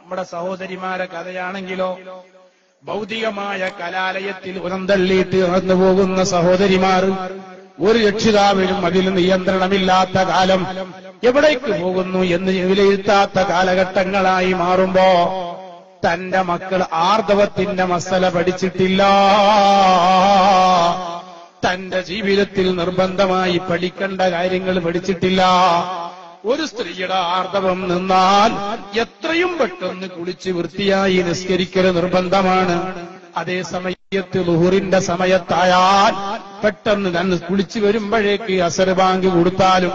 നമ്മുടെ സഹോദരിമാരെ കഥയാണെങ്കിലോ ഭൗതികമായ കലാലയത്തിൽ ഉറന്തള്ളിയിട്ട് നടന്നു പോകുന്ന സഹോദരിമാർ, ഒരു രക്ഷിതാവിനും അതിൽ നിയന്ത്രണമില്ലാത്ത കാലം, എവിടേക്ക് പോകുന്നു എന്ന് വിലയിരുത്താത്ത കാലഘട്ടങ്ങളായി മാറുമ്പോ തന്റെ മക്കൾ ആർദവത്തിന്റെ മസല പഠിച്ചിട്ടില്ല, തന്റെ ജീവിതത്തിൽ നിർബന്ധമായി പഠിക്കേണ്ട കാര്യങ്ങൾ പഠിച്ചിട്ടില്ല. ഒരു സ്ത്രീയുടെ ആർദവം നിന്നാൽ എത്രയും പെട്ടെന്ന് കുളിച്ച് വൃത്തിയായി നിസ്കരിക്കൽ നിർബന്ധമാണ്. അതേ സമയത്ത് ളുഹുറിന്റെ സമയത്തായാൽ പെട്ടെന്ന് തന്നെ കുളിച്ചു വരുമ്പോഴേക്ക് അസർ ബാങ്ക് കൊടുത്താലും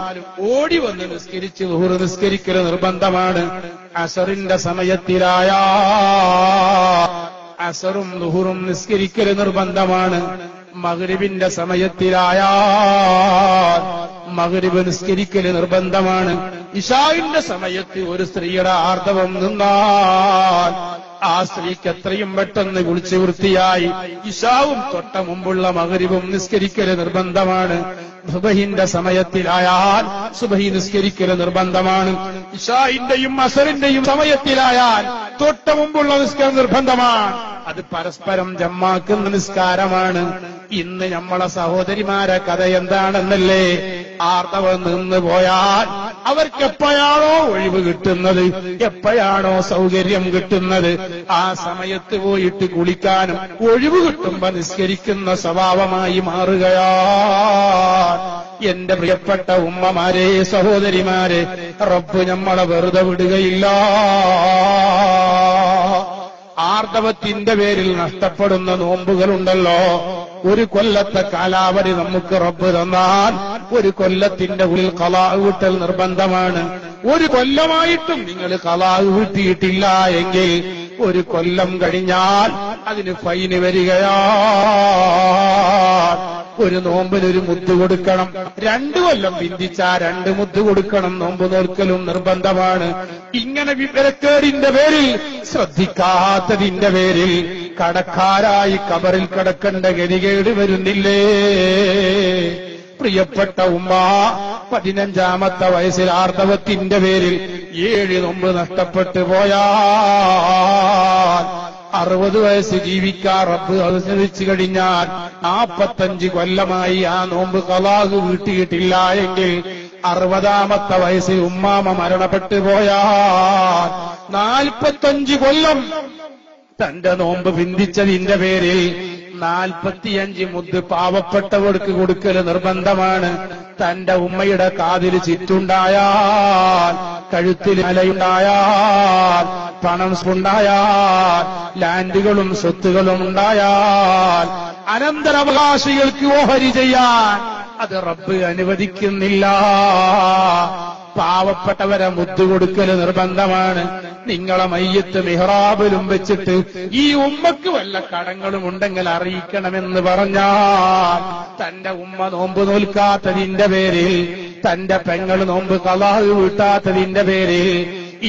ഓടി വന്ന് നിസ്കരിച്ച് ളുഹുർ നിസ്കരിക്കൽ നിർബന്ധമാണ്. അസറിന്റെ സമയത്തിലായാൽ അസറും ളുഹുറും നിസ്കരിക്കൽ നിർബന്ധമാണ്. മഗ്രിബിന്റെ സമയത്തിലായാൽ മഗ്രിബ് നിസ്കരിക്കൽ നിർബന്ധമാണ്. ഇശാഇന്റെ സമയത്ത് ഒരു സ്ത്രീയുടെ ആർദവം നിന്നാൽ ആ സ്ത്രീക്ക് എത്രയും പെട്ടെന്ന് കുളിച്ച് വൃത്തിയായി ഇശാവും തൊട്ട മുമ്പുള്ള മഗ്രിബും നിസ്കരിക്കൽ നിർബന്ധമാണ്. സുബഹിന്റെ സമയത്തിലായാൽ സുബഹി നിസ്കരിക്കൽ നിർബന്ധമാണ്. ഇശാഇന്റെയും അസറിന്റെയും സമയത്തിലായാൽ തൊട്ട മുമ്പുള്ള നിസ്കാരം നിർബന്ധമാണ്. അത് പരസ്പരം ജമ്മാക്കുന്ന നിസ്കാരമാണ്. ഇന്ന് നമ്മളെ സഹോദരിമാരെ കഥ എന്താണെന്നല്ലേ? ആർദവം നിന്ന് പോയാൽ അവർക്ക് എപ്പോഴാണോ ഒഴിവ് കിട്ടുന്നത്, എപ്പോഴാണോ സൗകര്യം കിട്ടുന്നത്, ആ സമയത്ത് പോയിട്ട് കുളിക്കാനും ഒഴിവ് കിട്ടുമ്പോ നിസ്കരിക്കുന്ന സ്വഭാവമായി മാറുകയാണ്. എന്റെ പ്രിയപ്പെട്ട ഉമ്മമാരെ, സഹോദരിമാരെ, റബ്ബ് നമ്മളെ വെറുതെ വിടുകയില്ല. ആർദവത്തിന്റെ പേരിൽ നഷ്ടപ്പെടുന്ന നോമ്പുകളുണ്ടല്ലോ. ഒരു കൊല്ലത്തെ കാലാവധി നമുക്ക് റബ്ബ് തന്നാൽ ഒരു കൊല്ലത്തിന്റെ ഉള്ളിൽ ഖളാ വീട്ടൽ നിർബന്ധമാണ്. ഒരു കൊല്ലമായിട്ടും നിങ്ങൾ ഖളാ വീട്ടിയിട്ടില്ല എങ്കിൽ ഒരു കൊല്ലം കഴിഞ്ഞാൽ അതിന് ഫൈന് വരികയാണ്. ഒരു നോമ്പിനൊരു മുദ്ദ് കൊടുക്കണം. 2 കൊല്ലം ബിന്ദിച്ചാ 2 മുദ്ദ് കൊടുക്കണം. നോമ്പ് നോൽക്കലും നിർബന്ധമാണ്. ഇങ്ങനെ വിവരക്കേടിന്റെ പേരിൽ, ശ്രദ്ധിക്കാത്തതിന്റെ പേരിൽ കടക്കാരായി കബറിൽ കിടക്കേണ്ട ഗതികേട് വരുന്നില്ലേ? പ്രിയപ്പെട്ട ഉമ്മ, 15ാമത്തെ വയസ്സിൽ ആർദവത്തിന്റെ പേരിൽ 7 നോമ്പ് നഷ്ടപ്പെട്ടു പോയാൽ 60 വയസ്സ് ജീവിക്കാൻ റബ്ബ് അനുസരിച്ചു കഴിഞ്ഞാൽ 45 കൊല്ലമായി ആ നോമ്പ് ഖളാഹ് വീട്ടിയിട്ടില്ല എങ്കിൽ 60ാമത്തെ വയസ്സിൽ ഉമ്മാമ മരണപ്പെട്ടു പോയാൽ 45 കൊല്ലം തന്റെ നോമ്പ് ബിന്ദിച്ചതിന്റെ പേരിൽ 45 മുദ്ദ് പാവപ്പെട്ടവർക്ക് കൊടുക്കൽ നിർബന്ധമാണ്. തന്റെ ഉമ്മയുടെ കാതിൽ ചിറ്റുണ്ടായാൽ, കഴുത്തിൽ മലയുണ്ടായാൽ, പണം ഉണ്ടായാൽ, ലാൻഡുകളും സ്വത്തുകളും ഉണ്ടായാൽ അനന്തരാവകാശികൾക്ക് ഓഹരി ചെയ്യാൻ അത് റബ്ബ് അനുവദിക്കുന്നില്ല. പാവപ്പെട്ടവരെ മുദ്ദ് കൊടുക്കൽ നിർബന്ധമാണ്. നിങ്ങളെ മയ്യത്ത് മിഹ്റാബിലും വെച്ചിട്ട് ഈ ഉമ്മക്ക് വല്ല കടങ്ങളും ഉണ്ടെങ്കിൽ അറിയിക്കണമെന്ന് പറഞ്ഞാൽ തന്റെ ഉമ്മ നോമ്പ് നോൽക്കാത്തതിന്റെ പേരിൽ, തന്റെ പെങ്ങൾ നോമ്പ് ഖളാഹ് വീട്ടാത്തതിന്റെ പേരിൽ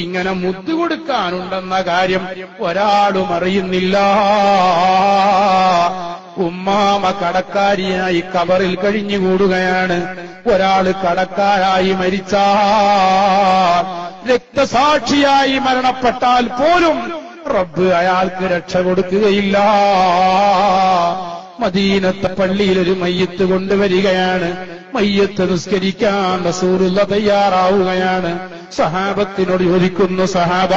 ഇങ്ങനെ മുദ്ദ് കൊടുക്കാനുണ്ടെന്ന കാര്യം ഒരാളും അറിയുന്നില്ല. ഉമ്മാമ കടക്കാരിയായി കബറിൽ കഴിഞ്ഞുകൂടുകയാണ്. ഒരാള് കടക്കാരായി മരിച്ചാൽ, രക്തസാക്ഷിയായി മരണപ്പെട്ടാൽ പോലും റബ്ബ് അയാൾക്ക് രക്ഷ കൊടുക്കുകയില്ല. മദീനത്തെ പള്ളിയിൽ ഒരു മയ്യത്ത് കൊണ്ടുവരികയാണ്. മയ്യത്ത് നിസ്കരിക്കാൻ റസൂലുള്ള തയ്യാറാവുകയാണ്. സഹാബത്തിനോട് ചോദിക്കുന്നു, സഹാബ,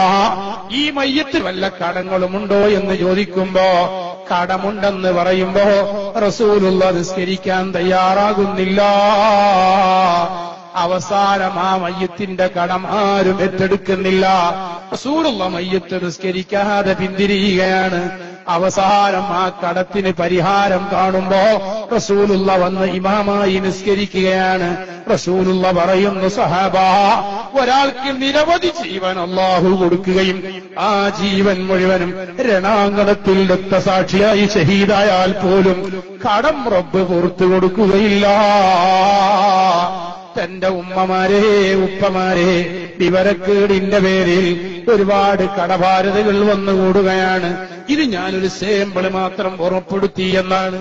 ഈ മയ്യത്ത് വല്ല കടങ്ങളുമുണ്ടോ എന്ന് ചോദിക്കുമ്പോ കടമുണ്ടെന്ന് പറയുമ്പോ റസൂലുള്ള നിസ്കരിക്കാൻ തയ്യാറാകുന്നില്ല. അവസാനം ആ മയ്യത്തിന്റെ കടം ആരും ഏറ്റെടുക്കുന്നില്ല. റസൂലുള്ള മയ്യത്ത് നിസ്കരിക്കാതെ പിന്തിരിയുകയാണ്. അവസാനം ആ കടത്തിന് പരിഹാരം കാണുമ്പോ റസൂലുള്ള വന്ന് ഇമാമായി നിസ്കരിക്കുകയാണ്. റസൂലുള്ള പറയുന്നു, സഹാബ, ഒരാൾക്ക് നിരവധി ജീവൻ അല്ലാഹു കൊടുക്കുകയും ആ ജീവൻ മുഴുവനും രണാങ്കണത്തിൽ രക്തസാക്ഷിയായി ഷഹീദായാൽ പോലും കടം റബ്ബ് പുറത്തു കൊടുക്കുകയില്ല. തന്റെ ഉമ്മമാരെ, ഉപ്പമാരെ, വിവരക്കേടിന്റെ പേരിൽ ഒരുപാട് കടബാധ്യതകൾ വന്നുകൂടുകയാണ്. ഇത് ഞാനൊരു സാമ്പിൾ മാത്രം ഓർമ്മപ്പെടുത്തി എന്നാണ്.